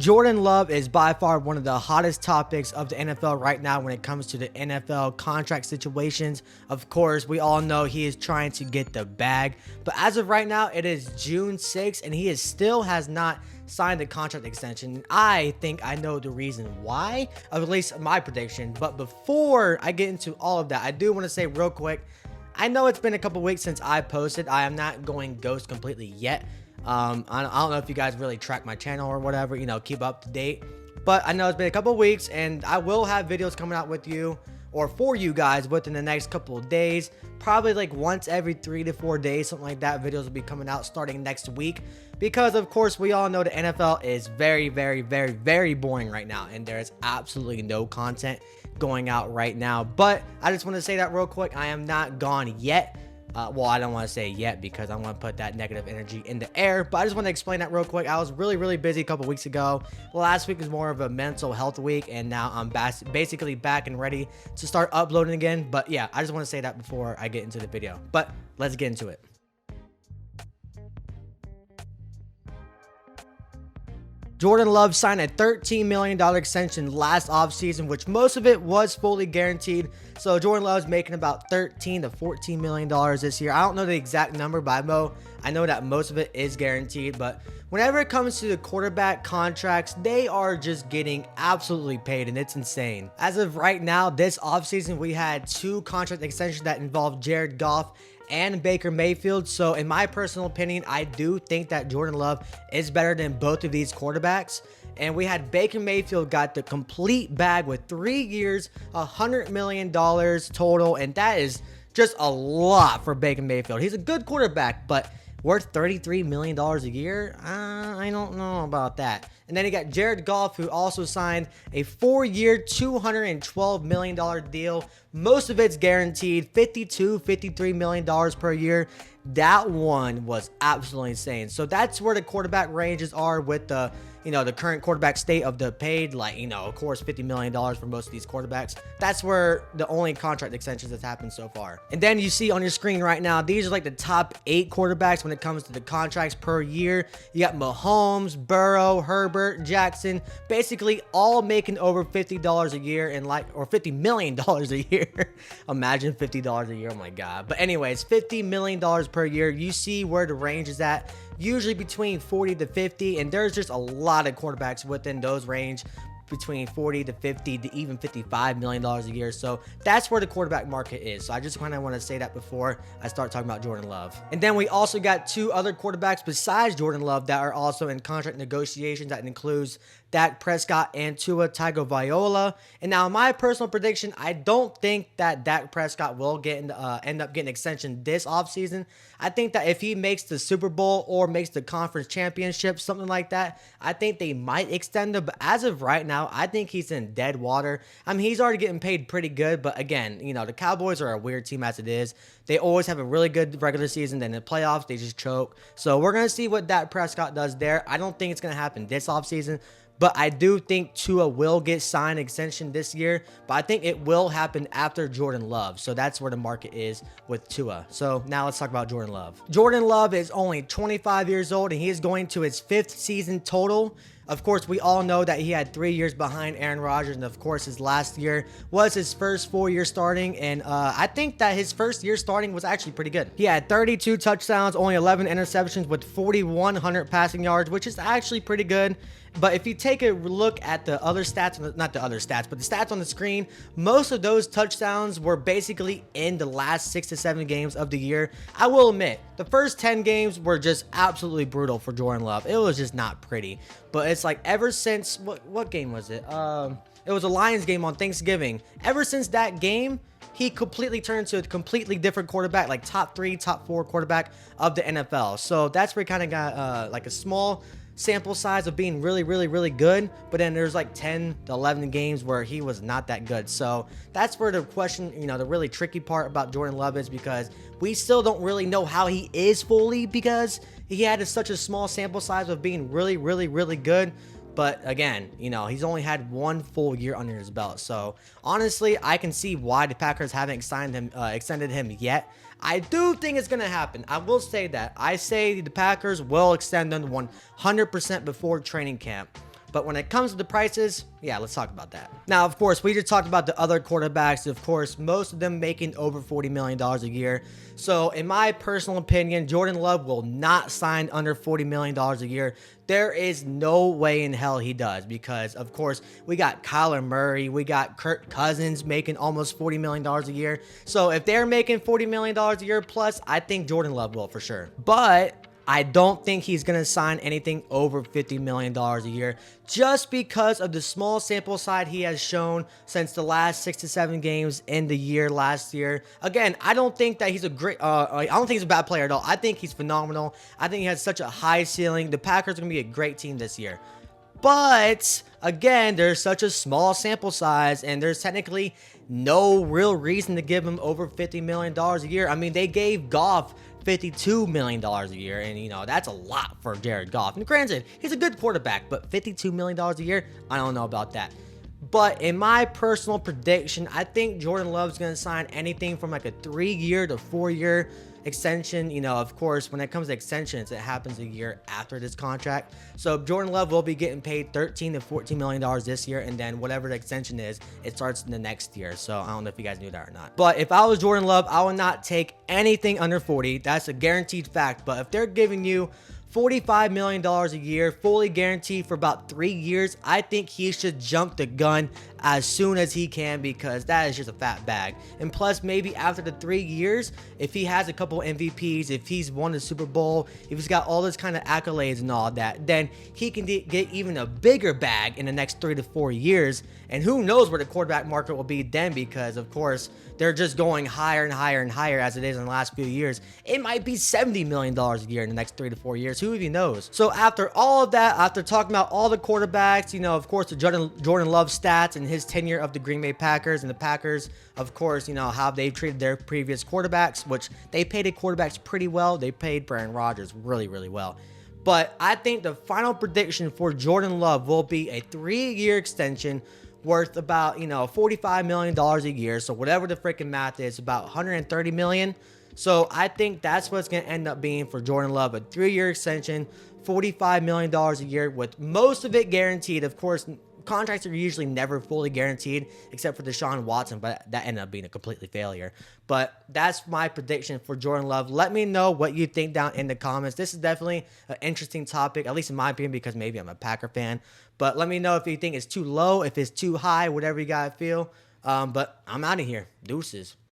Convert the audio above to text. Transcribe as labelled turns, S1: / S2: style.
S1: Jordan Love is by far one of the hottest topics of the NFL right now when it comes to the NFL contract situations. Of course, we all know he is trying to get the bag, but as of right now, it is June 6th and he still has not signed a contract extension. I think I know the reason why, or at least my prediction. But before I get into all of that, I do want to say real quick, I know it's been a couple weeks since I posted. I am not going ghost completely yet. I don't know if you guys really track my channel or whatever, keep up to date, but I know it's been a couple weeks and I will have videos coming out with you or for you guys within the next couple of days, probably like once every 3 to 4 days, something like that. Videos will be coming out starting next week because of course we all know the NFL is very, very, very, very boring right now and there is absolutely no content going out right now. But I just want to say that real quick, I am not gone yet. Well, I don't want to say yet because I want to put that negative energy in the air, but I just want to explain that real quick. I was really, really busy a couple weeks ago. Last week was more of a mental health week, and now I'm basically back and ready to start uploading again. But yeah, I just want to say that before I get into the video. But let's get into it. Jordan Love signed a $13 million extension last offseason, which most of it was fully guaranteed. So Jordan Love is making about $13 to $14 million this year. I don't know the exact number, but I know that most of it is guaranteed. But whenever it comes to the quarterback contracts, they are just getting absolutely paid, and it's insane. As of right now, this offseason, we had 2 contract extensions that involved Jared Goff and Baker Mayfield. So in my personal opinion, I do think that Jordan Love is better than both of these quarterbacks. And we had Baker Mayfield got the complete bag with 3 years, $100 million total. And that is just a lot for Baker Mayfield. He's a good quarterback, but worth $33 million a year? I don't know about that. And then you got Jared Goff, who also signed a 4-year, $212 million deal. Most of it's guaranteed, $53 million per year. That one was absolutely insane. So that's where the quarterback ranges are with the the current quarterback state of the paid, of course, $50 million for most of these quarterbacks. That's where the only contract extensions that's happened so far. And then you see on your screen right now, these are like the top 8 quarterbacks when it comes to the contracts per year. You got Mahomes, Burrow, Herbert, Jackson, basically all making over $50 a year or $50 million a year. Imagine $50 a year. Oh my God. But anyways, $50 million per year. You see where the range is at. Usually between 40 to 50, and there's just a lot of quarterbacks within those range between 40 to 50 to even $55 million a year. So that's where the quarterback market is. So I just kind of want to say that before I start talking about Jordan Love. And then we also got 2 other quarterbacks besides Jordan Love that are also in contract negotiations. That includes Dak Prescott and Tua Tagovailoa. And now my personal prediction, I don't think that Dak Prescott will end up getting an extension this offseason. I think that if he makes the Super Bowl or makes the conference championship, something like that, I think they might extend him. But as of right now, I think he's in dead water. I mean, he's already getting paid pretty good. But again, the Cowboys are a weird team as it is. They always have a really good regular season. Then in the playoffs, they just choke. So we're going to see what Dak Prescott does there. I don't think it's going to happen this offseason. But I do think Tua will get signed extension this year, but I think it will happen after Jordan Love. So that's where the market is with Tua. So now let's talk about Jordan Love. Jordan Love is only 25 years old and he is going to his 5th season total. Of course, we all know that he had 3 years behind Aaron Rodgers, and of course, his last year was his first 4-year starting, and I think that his first year starting was actually pretty good. He had 32 touchdowns, only 11 interceptions with 4,100 passing yards, which is actually pretty good. But if you take a look at the other stats, not the other stats, but the stats on the screen, most of those touchdowns were basically in the last 6 to 7 games of the year. I will admit, the first 10 games were just absolutely brutal for Jordan Love. It was just not pretty. But it's like ever since, what game was it? It was a Lions game on Thanksgiving. Ever since that game, he completely turned to a completely different quarterback, like top 3, top 4 quarterback of the NFL. So that's where he kind of got like a small sample size of being really, really, really good, but then there's like 10 to 11 games where he was not that good. So that's where the question, the really tricky part about Jordan Love is, because we still don't really know how he is fully, because he had such a small sample size of being really, really, really good. But again, he's only had 1 full year under his belt. So honestly, I can see why the Packers haven't extended him yet. I do think it's going to happen. I will say that. I say the Packers will extend them 100% before training camp. But when it comes to the prices, yeah, let's talk about that. Now, of course, we just talked about the other quarterbacks. Of course, most of them making over $40 million a year. So in my personal opinion, Jordan Love will not sign under $40 million a year. There is no way in hell he does, because of course we got Kyler Murray, we got Kirk Cousins making almost $40 million a year. So if they're making $40 million a year plus, I think Jordan Love will for sure. But I don't think he's going to sign anything over $50 million a year, just because of the small sample size he has shown since the last 6 to 7 games in the year last year. Again, I don't think that he's a great, I don't think he's a bad player at all. I think he's phenomenal. I think he has such a high ceiling. The Packers are going to be a great team this year. But again, there's such a small sample size, and there's technically no real reason to give him over $50 million a year. I mean, they gave Goff $52 million a year, and you know, that's a lot for Jared Goff. And granted, he's a good quarterback, but $52 million a year, I don't know about that. But in my personal prediction, I think Jordan Love's going to sign anything from like a 3-year to 4-year extension. You know, of course, when it comes to extensions, it happens a year after this contract. So Jordan Love will be getting paid $13 to $14 million this year, and then whatever the extension is, it starts in the next year. So I don't know if you guys knew that or not. But if I was Jordan Love, I would not take anything under 40. That's a guaranteed fact. But if they're giving you $45 million a year, fully guaranteed for about 3 years, I think he should jump the gun as soon as he can, because that is just a fat bag. And plus, maybe after the 3 years, if he has a couple MVPs, if he's won the Super Bowl, if he's got all this kind of accolades and all that, then he can get even a bigger bag in the next 3 to 4 years. And who knows where the quarterback market will be then, because of course they're just going higher and higher and higher as it is in the last few years. It might be $70 million a year in the next 3 to 4 years. Who even knows? So after all of that, after talking about all the quarterbacks, you know, of course, the Jordan Love stats and his tenure of the Green Bay Packers, and the Packers, of course, you know, how they've treated their previous quarterbacks, which they paid the quarterbacks pretty well. They paid Aaron Rodgers really, really well. But I think the final prediction for Jordan Love will be a 3-year extension worth about, you know, $45 million a year. So whatever the freaking math is, about $130 million. So I think that's what it's going to end up being for Jordan Love, a 3-year extension, $45 million a year, with most of it guaranteed. Of course, contracts are usually never fully guaranteed, except for Deshaun Watson, but that ended up being a completely failure. But that's my prediction for Jordan Love. Let me know what you think down in the comments. This is definitely an interesting topic, at least in my opinion, because maybe I'm a Packer fan. But let me know if you think it's too low, if it's too high, whatever you gotta feel. But I'm out of here. Deuces.